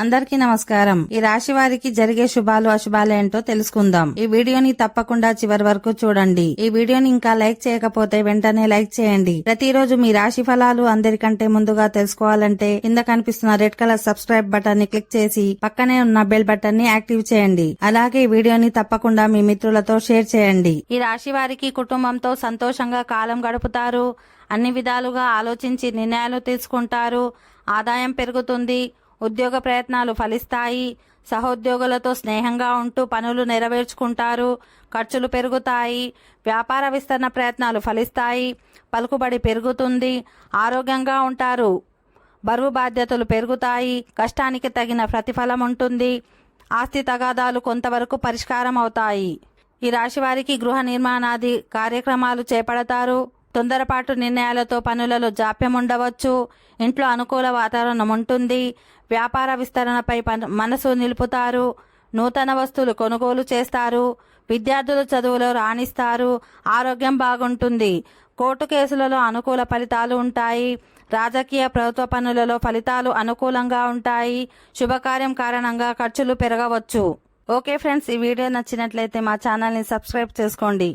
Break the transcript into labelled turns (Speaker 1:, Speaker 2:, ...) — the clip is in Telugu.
Speaker 1: అందరికీ నమస్కారం. ఈ రాశి వారికి జరిగే శుభాలు అశుభాలు ఏంటో తెలుసుకుందాం. ఈ వీడియోని తప్పకుండా చివరి వరకు చూడండి. ఈ వీడియోని ఇంకా లైక్ చేయకపోతే వెంటనే లైక్ చేయండి. ప్రతిరోజు మీ రాశి ఫలాలు అందరికంటే ముందుగా తెలుసుకోవాలంటే కింద కనిపిస్తున్న రెడ్ కలర్ సబ్స్క్రైబ్ బటన్ ని క్లిక్ చేసి పక్కనే ఉన్న బెల్ బటన్ ని యాక్టివ్ చేయండి. అలాగే ఈ వీడియోని తప్పకుండా మీ మిత్రులతో షేర్ చేయండి. ఈ రాశి వారికి కుటుంబంతో సంతోషంగా కాలం గడుపుతారు. అన్ని విధాలుగా ఆలోచించి నిర్ణయాలు తీసుకుంటారు. ఆదాయం పెరుగుతుంది. ఉద్యోగ ప్రయత్నాలు ఫలిస్తాయి. సహోద్యోగులతో స్నేహంగా ఉంటూ పనులు నెరవేర్చుకుంటారు. ఖర్చులు పెరుగుతాయి. వ్యాపార విస్తరణ ప్రయత్నాలు ఫలిస్తాయి. పలుకుబడి పెరుగుతుంది. ఆరోగ్యంగా ఉంటారు. బరువు బాధ్యతలు పెరుగుతాయి. కష్టానికి తగిన ప్రతిఫలం ఉంటుంది. ఆస్తి తగాదాలు కొంతవరకు పరిష్కారం అవుతాయి. ఈ రాశి వారికి గృహ నిర్మాణాది కార్యక్రమాలు చేపడతారు. తొందరపాటు నిర్ణయాలతో పనులలో జాప్యం ఉండవచ్చు. ఇంట్లో అనుకూల వాతావరణం ఉంటుంది. వ్యాపార విస్తరణపై మనసు నిలుపుతారు. నూతన వస్తువులు కొనుగోలు చేస్తారు. విద్యార్థులు చదువులో రాణిస్తారు. ఆరోగ్యం బాగుంటుంది. కోర్టు కేసులలో అనుకూల ఫలితాలు ఉంటాయి. రాజకీయ ప్రభుత్వ పనులలో ఫలితాలు అనుకూలంగా ఉంటాయి. శుభకార్యం కారణంగా ఖర్చులు పెరగవచ్చు. ఓకే ఫ్రెండ్స్, ఈ వీడియో నచ్చినట్లయితే మా ఛానల్ని సబ్స్క్రైబ్ చేసుకోండి.